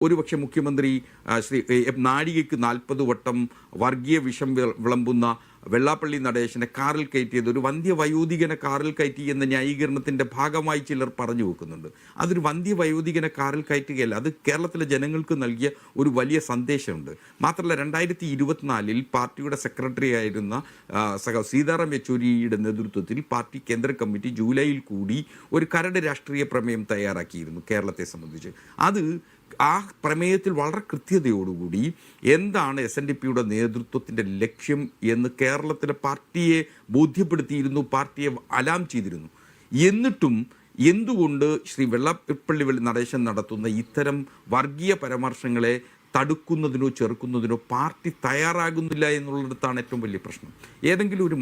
ഒരുപക്ഷെ മുഖ്യമന്ത്രി ശ്രീ നാഴികയ്ക്ക് 40 വട്ടം വർഗീയ വിഷം വിളമ്പുന്ന വെള്ളാപ്പള്ളി നടേശനെ കാറിൽ കയറ്റിയത് ഒരു വന്ധ്യവയോധികനെ കാറിൽ കയറ്റി എന്ന ന്യായീകരണത്തിൻ്റെ ഭാഗമായി ചിലർ പറഞ്ഞു വെക്കുന്നുണ്ട്. അതൊരു വന്ധ്യവയോധികനെ കാറിൽ കയറ്റുകയല്ല, അത് കേരളത്തിലെ ജനങ്ങൾക്ക് നൽകിയ ഒരു വലിയ സന്ദേശമുണ്ട്. മാത്രമല്ല 2024 പാർട്ടിയുടെ സെക്രട്ടറി ആയിരുന്ന സീതാറാം യെച്ചൂരിയുടെ നേതൃത്വത്തിൽ പാർട്ടി കേന്ദ്ര കമ്മിറ്റി ജൂലൈയിൽ കൂടി ഒരു കരട് രാഷ്ട്രീയ പ്രമേയം തയ്യാറാക്കിയിരുന്നു കേരളത്തെ സംബന്ധിച്ച്. അത് ആ പ്രമേയത്തിൽ വളരെ കൃത്യതയോടുകൂടി എന്താണ് SNDPയുടെ നേതൃത്വത്തിൻ്റെ ലക്ഷ്യം എന്ന് കേരളത്തിലെ പാർട്ടിയെ ബോധ്യപ്പെടുത്തിയിരുന്നു, പാർട്ടിയെ അലാം ചെയ്തിരുന്നു. എന്നിട്ടും എന്തുകൊണ്ട് ശ്രീ വെള്ളാപ്പള്ളി നടേശൻ നടത്തുന്ന ഇത്തരം വർഗീയ പരാമർശങ്ങളെ തടുക്കുന്നതിനോ ചെറുക്കുന്നതിനോ പാർട്ടി തയ്യാറാകുന്നില്ല എന്നുള്ളിടത്താണ് ഏറ്റവും വലിയ പ്രശ്നം. ഏതെങ്കിലും ഒരു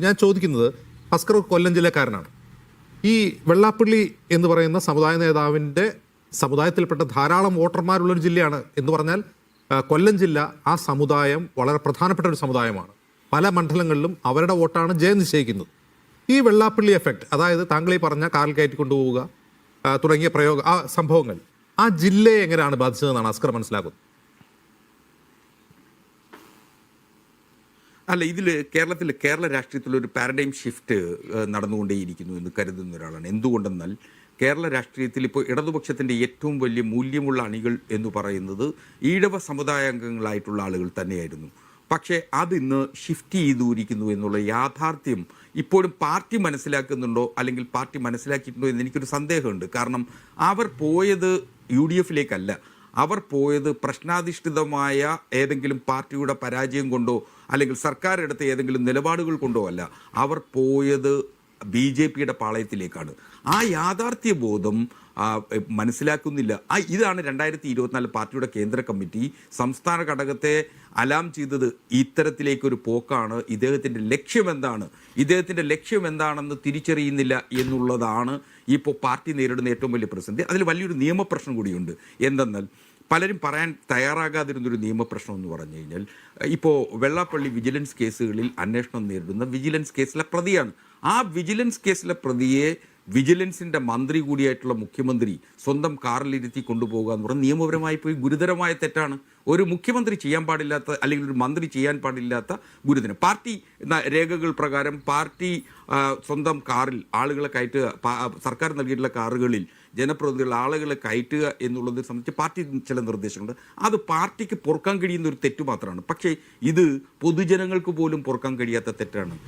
ഞാൻ ചോദിക്കുന്നത്, ഹസ്കർ കൊല്ലം ജില്ലക്കാരനാണ്. ഈ വെള്ളാപ്പള്ളി എന്ന് പറയുന്ന സമുദായ നേതാവിൻ്റെ സമുദായത്തിൽപ്പെട്ട ധാരാളം വോട്ടർമാരുള്ളൊരു ജില്ലയാണ് എന്ന് പറഞ്ഞാൽ കൊല്ലം ജില്ല ആ സമുദായം വളരെ പ്രധാനപ്പെട്ട ഒരു സമുദായമാണ്. പല മണ്ഡലങ്ങളിലും അവരുടെ വോട്ടാണ് ജയം നിശ്ചയിക്കുന്നത്. ഈ വെള്ളാപ്പള്ളി എഫക്റ്റ്, അതായത് താങ്കൾ ഈ പറഞ്ഞ കാറിൽ കയറ്റി കൊണ്ടുപോവുക തുടങ്ങിയ ആ സംഭവങ്ങൾ ആ ജില്ലയെ എങ്ങനെയാണ് ബാധിച്ചതെന്നാണ് അസ്കർ മനസ്സിലാക്കുന്നത്? അല്ല, ഇതിൽ കേരള രാഷ്ട്രീയത്തിലൊരു പാരഡൈം ഷിഫ്റ്റ് നടന്നുകൊണ്ടേയിരിക്കുന്നു എന്ന് കരുതുന്ന ഒരാളാണ്. എന്തുകൊണ്ടെന്നാൽ കേരള രാഷ്ട്രീയത്തിൽ ഇപ്പോൾ ഇടതുപക്ഷത്തിൻ്റെ ഏറ്റവും വലിയ മൂല്യമുള്ള അണികൾ എന്ന് പറയുന്നത് ഈഴവ സമുദായാംഗങ്ങളായിട്ടുള്ള ആളുകൾ തന്നെയായിരുന്നു. പക്ഷേ അതിന്ന് ഷിഫ്റ്റ് ചെയ്തിരിക്കുന്നു എന്നുള്ള യാഥാർത്ഥ്യം ഇപ്പോഴും പാർട്ടി മനസ്സിലാക്കുന്നുണ്ടോ, അല്ലെങ്കിൽ പാർട്ടി മനസ്സിലാക്കിയിട്ടുണ്ടോ എന്ന് എനിക്കൊരു സന്ദേഹമുണ്ട്. കാരണം അവർ പോയത് UDFിലേക്കല്ല, അവർ പോയത് പ്രശ്നാധിഷ്ഠിതമായ ഏതെങ്കിലും പാർട്ടിയുടെ പരാജയം കൊണ്ടോ അല്ലെങ്കിൽ സർക്കാർ എടുത്ത ഏതെങ്കിലും നിലപാടുകൾ കൊണ്ടോ അല്ല. അവർ പോയത് BJPയുടെ പാളയത്തിലേക്കാണ്. ആ യാഥാർത്ഥ്യ ബോധം മനസ്സിലാക്കുന്നില്ല. ഇതാണ് 2024 പാർട്ടിയുടെ കേന്ദ്ര കമ്മിറ്റി സംസ്ഥാന ഘടകത്തെ അലാം ചെയ്തത്. ഇത്തരത്തിലേക്കൊരു പോക്കാണ്. ഇദ്ദേഹത്തിൻ്റെ ലക്ഷ്യം എന്താണെന്ന് തിരിച്ചറിയുന്നില്ല എന്നുള്ളതാണ് ഇപ്പോൾ പാർട്ടി നേരിടുന്ന ഏറ്റവും വലിയ പ്രതിസന്ധി. അതിൽ വലിയൊരു നിയമപ്രശ്നം കൂടിയുണ്ട്. എന്തെന്നാൽ പലരും പറയാൻ തയ്യാറാകാതിരുന്നൊരു നിയമപ്രശ്നം എന്ന് പറഞ്ഞു കഴിഞ്ഞാൽ, ഇപ്പോൾ വെള്ളാപ്പള്ളി വിജിലൻസ് കേസുകളിൽ അന്വേഷണം നേരിടുന്ന വിജിലൻസ് കേസിലെ പ്രതിയാണ്. ആ വിജിലൻസ് കേസിലെ പ്രതിയെ വിജിലൻസിൻ്റെ മന്ത്രി കൂടിയായിട്ടുള്ള മുഖ്യമന്ത്രി സ്വന്തം കാറിലിരുത്തി കൊണ്ടുപോകുക എന്ന് പറഞ്ഞാൽ നിയമപരമായി പോയി ഗുരുതരമായ തെറ്റാണ്. ഒരു മുഖ്യമന്ത്രി ചെയ്യാൻ പാടില്ലാത്ത, അല്ലെങ്കിൽ ഒരു മന്ത്രി ചെയ്യാൻ പാടില്ലാത്ത ഗുരുതരം. പാർട്ടി രേഖകൾ പ്രകാരം പാർട്ടി സ്വന്തം കാറിൽ ആളുകളെ കയറ്റുക, സർക്കാർ നൽകിയിട്ടുള്ള കാറുകളിൽ ജനപ്രതിനിധികൾ ആളുകളെ കയറ്റുക എന്നുള്ളത് സംബന്ധിച്ച് പാർട്ടി ചില നിർദ്ദേശങ്ങളുണ്ട്. അത് പാർട്ടിക്ക് പൊറുക്കാൻ കഴിയുന്ന ഒരു തെറ്റ് മാത്രമാണ്. പക്ഷേ ഇത് പൊതുജനങ്ങൾക്ക് പോലും പൊറുക്കാൻ കഴിയാത്ത തെറ്റാണ്.